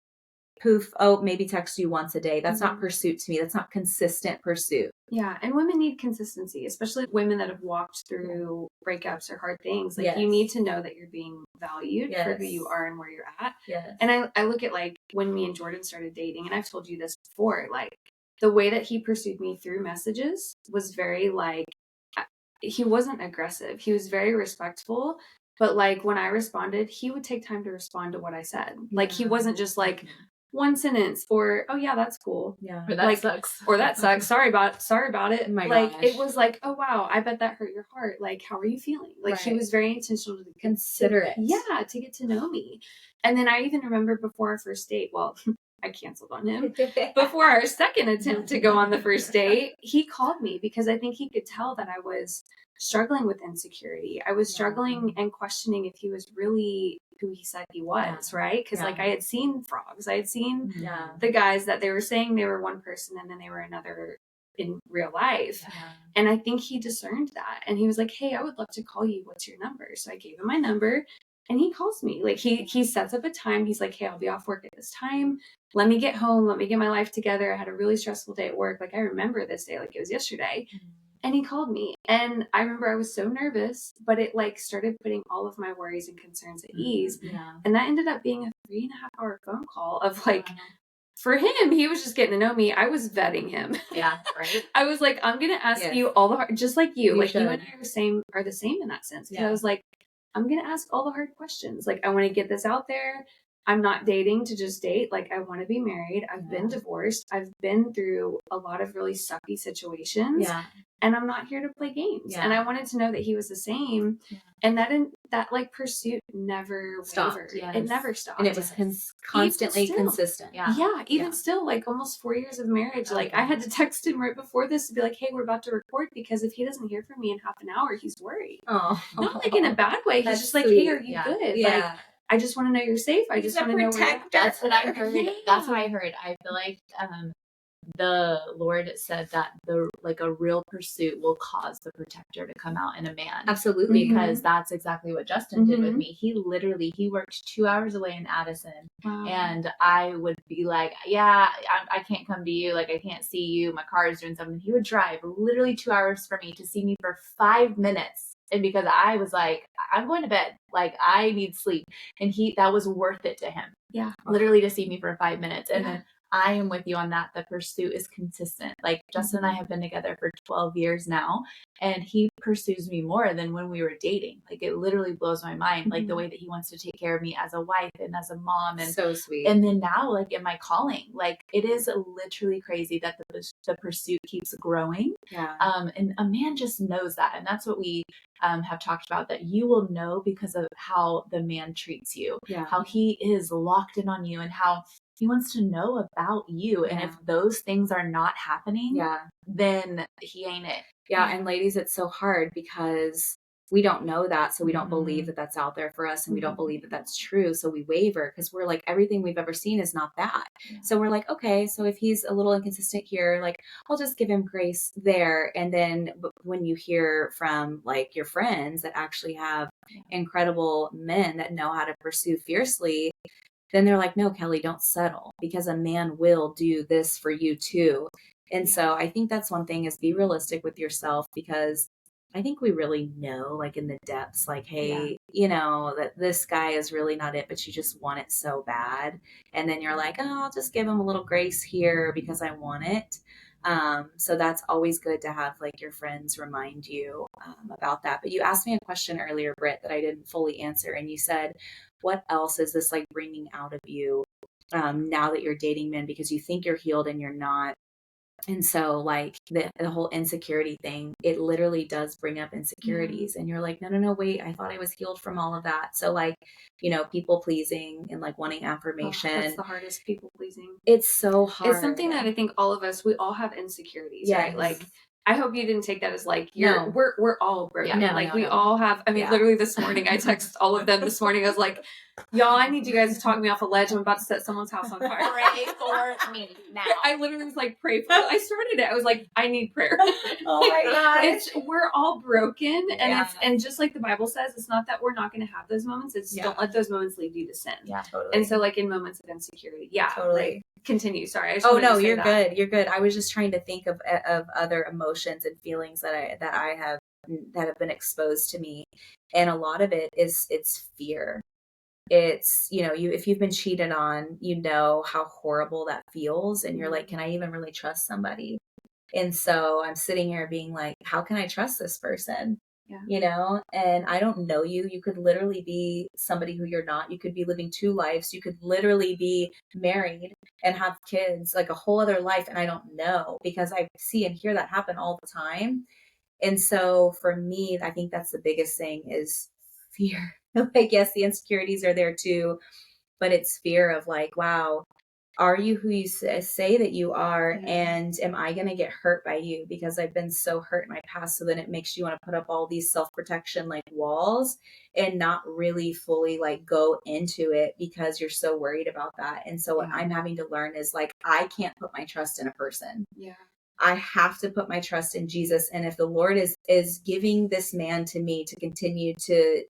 poof, oh, maybe text you once a day. That's not pursuit to me. That's not consistent pursuit. Yeah. And women need consistency, especially women that have walked through breakups or hard things. Like you need to know that you're being valued for who you are and where you're at. Yes. And I look at like when me and Jordan started dating, and I've told you this before, like the way that he pursued me through messages was very like, he wasn't aggressive. He was very respectful. But like when I responded, he would take time to respond to what I said. Like he wasn't just like, one sentence or oh yeah, that's cool. Yeah. Or that sucks. Or that sucks. Sorry about it. Oh my like gosh. It was like, oh wow, I bet that hurt your heart. Like, how are you feeling? Like he was very intentional to consider it. Yeah, to get to know me. And then I even remember before our first date, well, I canceled on him. Before our second attempt to go on the first date, he called me because I think he could tell that I was struggling with insecurity. I was struggling and questioning if he was really who he said he was, right? Because like I had seen frogs. I had seen the guys that they were saying they were one person and then they were another in real life. Yeah. And I think he discerned that. And he was like, hey, I would love to call you. What's your number? So I gave him my number and he calls me. Like he sets up a time. He's like, hey, I'll be off work at this time. Let me get home. Let me get my life together. I had a really stressful day at work. Like I remember this day like it was yesterday. And he called me and I remember I was so nervous, but it like started putting all of my worries and concerns at ease. Yeah. And that ended up being a 3.5 hour phone call of like, for him, he was just getting to know me. I was vetting him. Yeah. Right. I was like, I'm going to ask you all the hard, just like you like should. You and I are the same in that sense. Cause I was like, I'm going to ask all the hard questions. Like, I want to get this out there. I'm not dating to just date. Like, I want to be married. I've been divorced. I've been through a lot of really sucky situations. Yeah. And I'm not here to play games. Yeah. And I wanted to know that he was the same. Yeah. And that like pursuit never stopped. Wavered. Yes. It never stopped. And it was constantly consistent. Yeah. Yeah. Even still, like almost 4 years of marriage, like I had to text him right before this to be like, hey, we're about to record because if he doesn't hear from me in half an hour, he's worried. Oh. Not like in a bad way. He's just like, hey, are you good? Yeah. Like, I just want to know you're safe. I just want to know where That's what I heard. That's what I heard. I feel like the Lord said that a real pursuit will cause the protector to come out in a man. Absolutely. Because that's exactly what Justin did with me. He worked 2 hours away in Addison. Wow. And I would be like, yeah, I can't come to you. Like, I can't see you. My car is doing something. He would drive literally 2 hours for me to see me for 5 minutes. And because I was like, I'm going to bed, like I need sleep. And that was worth it to him. Yeah. Literally to see me for 5 minutes. And then I am with you on that. The pursuit is consistent. Like Justin and I have been together for 12 years now, and he pursues me more than when we were dating. Like it literally blows my mind, like the way that he wants to take care of me as a wife and as a mom. And so sweet. And then now, like in my calling, like it is literally crazy that the pursuit keeps growing. Yeah. And a man just knows that. And that's what we have talked about, that you will know because of how the man treats you, how he is locked in on you and how he wants to know about you. And if those things are not happening, then he ain't it. Yeah. And ladies, it's so hard because we don't know that. So we don't believe that that's out there for us. And we don't believe that that's true. So we waver because we're like, everything we've ever seen is not that. Yeah. So we're like, okay, so if he's a little inconsistent here, like I'll just give him grace there. And then when you hear from like your friends that actually have incredible men that know how to pursue fiercely, then they're like, no, Kelly, don't settle, because a man will do this for you too. And so I think that's one thing, is be realistic with yourself, because I think we really know, like in the depths, like, hey, that this guy is really not it, but you just want it so bad. And then you're like, oh, I'll just give him a little grace here because I want it. So that's always good to have like your friends remind you about that. But you asked me a question earlier, Britt, that I didn't fully answer. And you said, what else is this like bringing out of you now that you're dating men, because you think you're healed and you're not? And so like the whole insecurity thing, it literally does bring up insecurities. And you're like, no, wait, I thought I was healed from all of that. So like, people pleasing and like wanting affirmation. That's the hardest, people pleasing. It's so hard. It's something that I think all of us, we all have insecurities, right? Like, I hope you didn't take that as like, we're all broken. We all have, literally this morning, I texted all of them this morning. I was like, y'all, I need you guys to talk me off a ledge. I'm about to set someone's house on fire. Pray for me now. I literally was like, pray for me. I started it. I was like, I need prayer. Oh my God. We're all broken. And and just like the Bible says, it's not that we're not going to have those moments. It's don't let those moments lead you to sin. Yeah, totally. And so like in moments of insecurity. Yeah. Totally. Like, continue. Sorry. Oh no, you're good. You're good. I was just trying to think of other emotions and feelings that have been exposed to me. And a lot of it's fear. It's, if you've been cheated on, how horrible that feels. And you're like, can I even really trust somebody? And so I'm sitting here being like, how can I trust this person? And I don't know you. You could literally be somebody who you're not. You could be living two lives. You could literally be married and have kids, like a whole other life. And I don't know, because I see and hear that happen all the time. And so for me, I think that's the biggest thing is fear. Like, yes, the insecurities are there too, but it's fear of like, wow, are you who you say that you are? And am I going to get hurt by you? Because I've been so hurt in my past. So then it makes you want to put up all these self-protection like walls and not really fully like go into it because you're so worried about that. And so what I'm having to learn is like, I can't put my trust in a person. Yeah. I have to put my trust in Jesus. And if the Lord is giving this man to me to continue to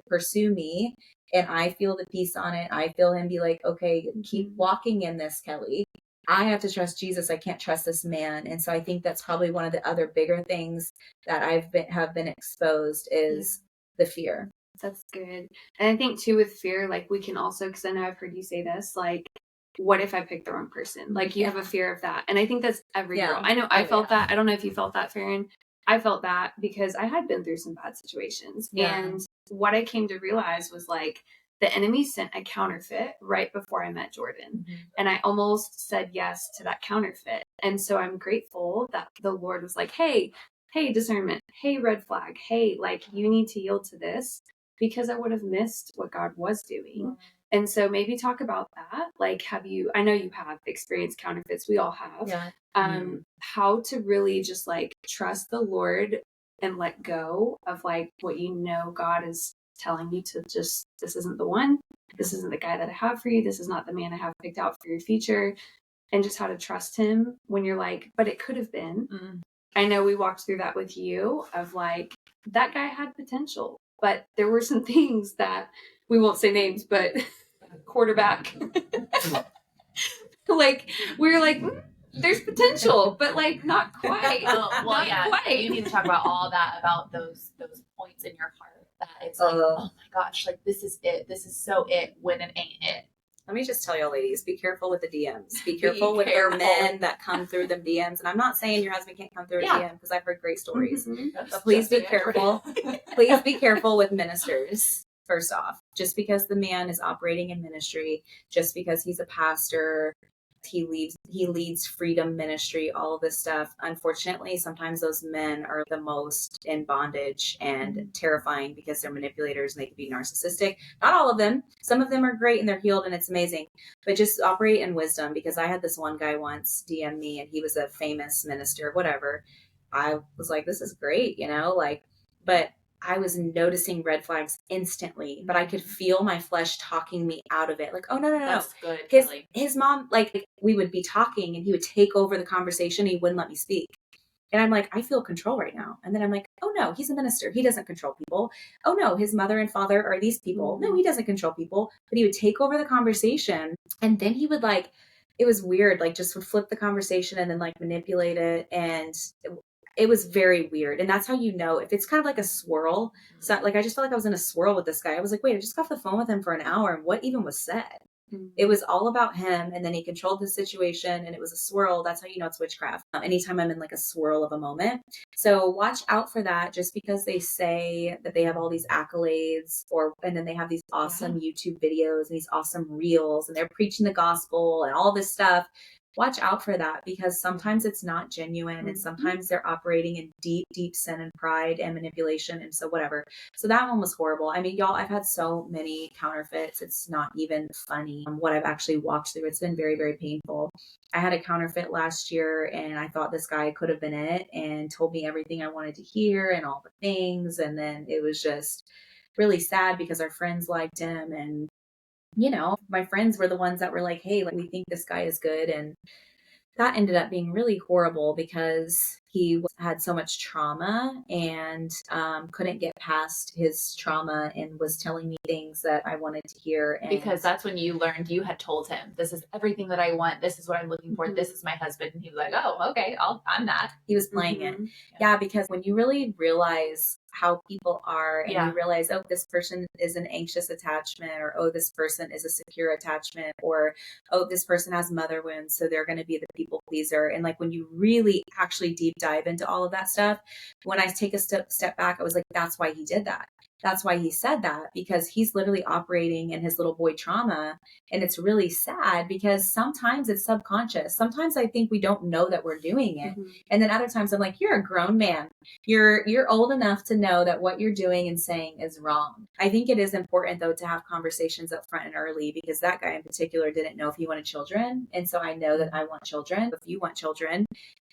pursue me, and I feel the peace on it, I feel him be like, okay, keep walking in this, Kelly. I have to trust Jesus. I can't trust this man. And so I think that's probably one of the other bigger things that have been exposed is the fear. That's good. And I think too with fear, like we can also, because I know I've heard you say this, like, what if I pick the wrong person? Like you have a fear of that. And I think that's every girl. I know I felt that. I don't know if you felt that, Farron. I felt that because I had been through some bad situations. Yeah. And what I came to realize was like the enemy sent a counterfeit right before I met Jordan. Mm-hmm. And I almost said yes to that counterfeit. And so I'm grateful that the Lord was like, hey, discernment. Hey, red flag. Hey, like you need to yield to this, because I would have missed what God was doing. Mm-hmm. And so maybe talk about that. Like, I know you have experienced counterfeits. We all have. Yeah. How to really just like trust the Lord and let go of like what God is telling you to just, this isn't the one. This isn't the guy that I have for you. This is not the man I have picked out for your future. And just how to trust him when you're like, but it could have been. Mm-hmm. I know we walked through that with you of like, that guy had potential, but there were some things that we won't say names, but quarterback, like we were like, there's potential, but like not quite. Quite. You need to talk about all that, about those points in your heart that it's like, oh my gosh, like this is it. This is so it when it ain't it. Let me just tell y'all, ladies, be careful with the DMs. Be careful with the men that come through them DMs. And I'm not saying your husband can't come through a DM, because I've heard great stories. Mm-hmm. But please be careful. Please be careful with ministers. First off, just because the man is operating in ministry, just because he's a pastor, he leads freedom ministry, all of this stuff. Unfortunately, sometimes those men are the most in bondage and terrifying because they're manipulators and they can be narcissistic. Not all of them. Some of them are great and they're healed and it's amazing. But just operate in wisdom, because I had this one guy once DM me and he was a famous minister, whatever. I was like, this is great, but I was noticing red flags instantly, but I could feel my flesh talking me out of it. Like, oh, no. That's good. His mom, like we would be talking and he would take over the conversation. He wouldn't let me speak. And I'm like, I feel control right now. And then I'm like, oh no, he's a minister. He doesn't control people. Oh no, his mother and father are these people. No, he doesn't control people. But he would take over the conversation. And then he would like, it was weird, like just would flip the conversation and then like manipulate it. And it was very weird. And that's how you know if it's kind of like a swirl. So like I just felt like I was in a swirl with this guy. I was like, wait, I just got off the phone with him for an hour. And what even was said? It was all about him, and then he controlled the situation, and it was a swirl. That's how you know it's witchcraft. Anytime I'm in like a swirl of a moment. So watch out for that, just because they say that they have all these accolades, and then they have these awesome YouTube videos and these awesome reels, and they're preaching the gospel and all this stuff. Watch out for that, because sometimes it's not genuine, and sometimes they're operating in deep, deep sin and pride and manipulation. And so whatever. So that one was horrible. I mean, y'all, I've had so many counterfeits. It's not even funny what I've actually walked through. It's been very, very painful. I had a counterfeit last year, and I thought this guy could have been it and told me everything I wanted to hear and all the things. And then it was just really sad because our friends liked him, and my friends were the ones that were like, hey, like, we think this guy is good. And that ended up being really horrible because he had so much trauma and couldn't get past his trauma and was telling me things that I wanted to hear. And because that's when you learned, you had told him, this is everything that I want. This is what I'm looking for. This is my husband. And he was like, oh, okay, I'm that. He was playing it. Yeah, because when you really realize how people are, and you realize, oh, this person is an anxious attachment, or oh, this person is a secure attachment, or oh, this person has mother wounds, so they're going to be the people pleaser. And like when you really actually deep dive into all of that stuff, when I take a step back, I was like, that's why he did that. That's why he said that, because he's literally operating in his little boy trauma. And it's really sad because sometimes it's subconscious. Sometimes I think we don't know that we're doing it. And then other times I'm like, you're a grown man. You're old enough to know that what you're doing and saying is wrong. I think it is important though to have conversations up front and early, because that guy in particular didn't know if he wanted children. And so I know that I want children. If you want children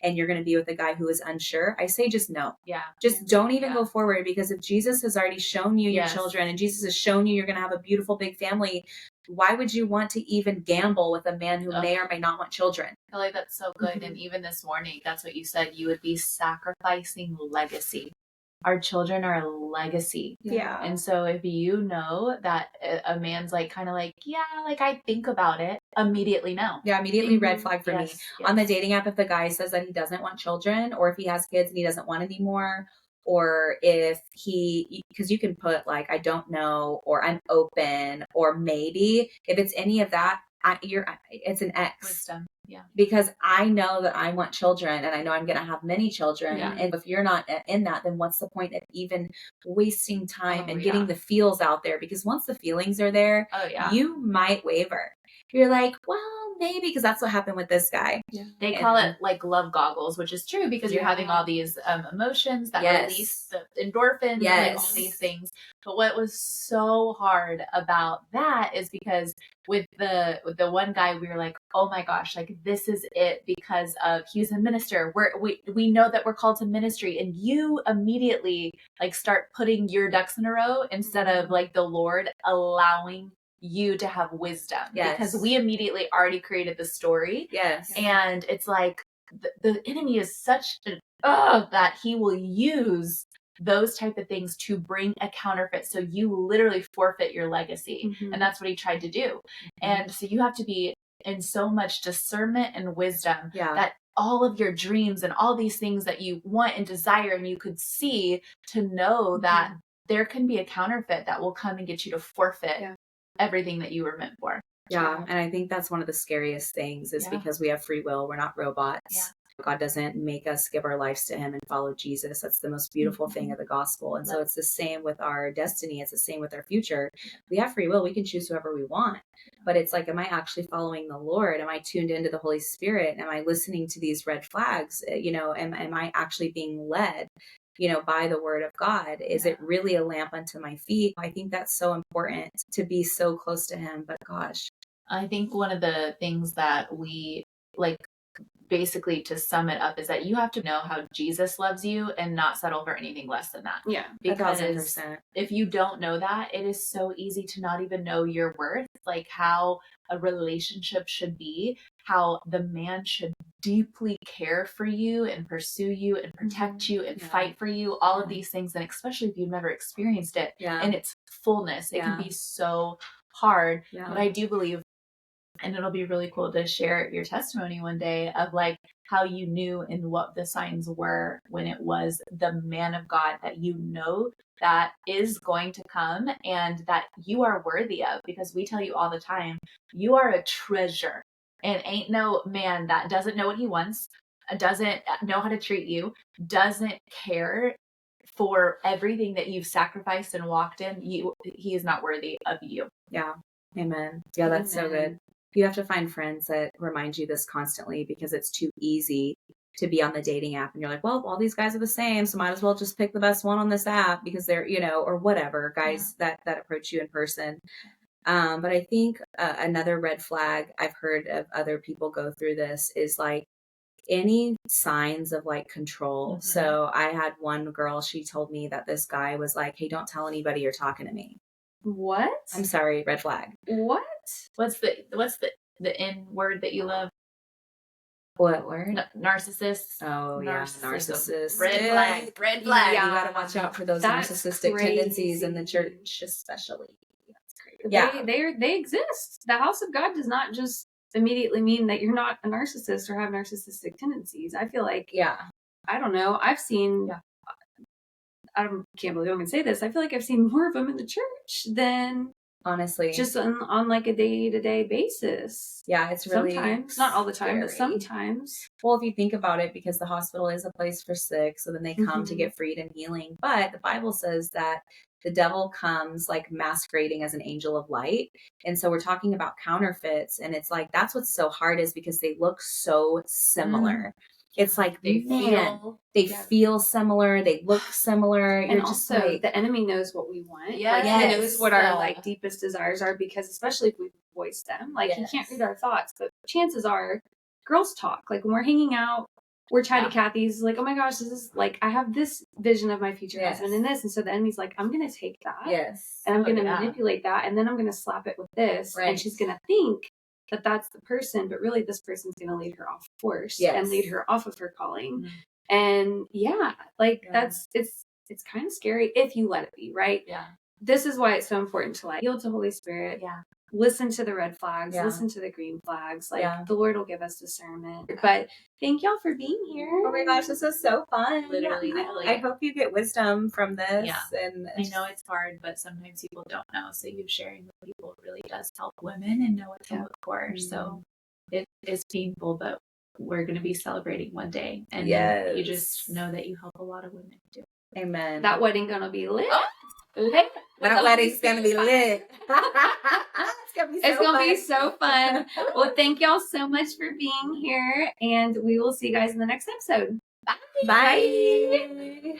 and you're going to be with a guy who is unsure, I say just no. Just don't even go forward, because if Jesus has already shown you your children, and Jesus has shown you you're going to have a beautiful big family, why would you want to even gamble with a man who may or may not want children? I like that's so good. And even this morning, that's what you said. You would be sacrificing legacy. Our children are a legacy. And so if you know that a man's like kind of like, like I think about it, immediately no. Immediately red flag for me. On the dating app, if the guy says that he doesn't want children, or if he has kids and he doesn't want any more, or if because you can put like, I don't know, or I'm open, or maybe, if it's any of that, it's an X. Wisdom. Because I know that I want children, and I know I'm going to have many children. And if you're not in that, then what's the point of even wasting time and getting the feels out there? Because once the feelings are there, you might waver. You're like, well, maybe, because that's what happened with this guy. They call it like love goggles, which is true, because you're having all these emotions that release the endorphins and like all these things. But what was so hard about that is because with the one guy, we were like, oh my gosh, like this is it, because of he's a minister. We know that we're called to ministry, and you immediately like start putting your ducks in a row instead of like the Lord allowing you to have wisdom, because we immediately already created the story. And it's like the enemy is such that he will use those type of things to bring a counterfeit, so you literally forfeit your legacy. And that's what he tried to do. And so you have to be in so much discernment and wisdom that all of your dreams and all these things that you want and desire and you could see, to know that there can be a counterfeit that will come and get you to forfeit everything that you were meant for. And I think that's one of the scariest things, is because we have free will. We're not robots. God doesn't make us give our lives to him and follow Jesus. That's the most beautiful thing of the gospel. And so it's the same with our destiny. It's the same with our future. We have free will. We can choose whoever we want. But it's like, am I actually following the Lord? Am I tuned into the Holy Spirit? Am I listening to these red flags? Am I actually being led by the word of God? Is it really a lamp unto my feet? I think that's so important, to be so close to him. But gosh, I think one of the things that we like, basically, to sum it up, is that you have to know how Jesus loves you and not settle for anything less than that. Yeah. Because 1,000%. if you don't know that, it is so easy to not even know your worth, like how a relationship should be, how the man should deeply care for you and pursue you and protect you and fight for you, all of these things. And especially if you've never experienced it in its fullness, it can be so hard. But I do believe, and it'll be really cool to share your testimony one day of like how you knew and what the signs were when it was the man of God that you know that is going to come and that you are worthy of, because we tell you all the time, you are a treasure, and ain't no man that doesn't know what he wants, doesn't know how to treat you, doesn't care for everything that you've sacrificed and walked in. He is not worthy of you. Yeah. Amen. Yeah, that's so good. You have to find friends that remind you this constantly, because it's too easy to be on the dating app and you're like, well, all these guys are the same, so might as well just pick the best one on this app because they're, or whatever, guys that approach you in person. But I think another red flag I've heard of other people go through this is like any signs of like control. So I had one girl, she told me that this guy was like, hey, don't tell anybody you're talking to me. What? I'm sorry, red flag. What? What's the N word that you love? What word? Narcissists. Oh, yeah, narcissists. Red flag. Red flag. Yeah. You got to watch out for those narcissistic tendencies in the church, especially. That's crazy. Yeah, they exist. The house of God does not just immediately mean that you're not a narcissist or have narcissistic tendencies. I feel like, I don't know. I've seen. Can't believe I'm going to say this. I feel like I've seen more of them in the church than honestly just on like a day-to-day basis. Yeah, it's really sometimes, not all the time, scary. but sometimes. Well, if you think about it, because the hospital is a place for sick, so then they come to get freed and healing. But the Bible says that the devil comes like masquerading as an angel of light. And so we're talking about counterfeits. And it's like, that's what's so hard, is because they look so similar. It's like they feel similar, they look similar. And you're just also, like, the enemy knows what we want. Yes. Like, he knows what our like deepest desires are, because especially if we voice them, like he can't read our thoughts, but chances are girls talk. Like when we're hanging out, we're chatty Cathy's like, oh my gosh, this is like, I have this vision of my future husband and this. And so the enemy's like, I'm going to take that. And I'm going to manipulate that. And then I'm going to slap it with this. And she's going to think that that's the person, but really this person's going to lead her off course and lead her off of her calling. And that's, it's kind of scary if you let it be, right? This is why it's so important to like yield to Holy Spirit. Listen to the red flags, listen to the green flags. Like the Lord will give us discernment. But thank y'all for being here. Oh my gosh, this was so fun. Literally. I hope you get wisdom from this. And I know it's hard, but sometimes people don't know. So you sharing with people really does help women and know what to look for. So it is painful, but we're going to be celebrating one day. And you just know that you help a lot of women too. Amen. That wedding going to be lit. That wedding's going to be lit. It's going to be so fun. Well, thank y'all so much for being here, and we will see you guys in the next episode. Bye.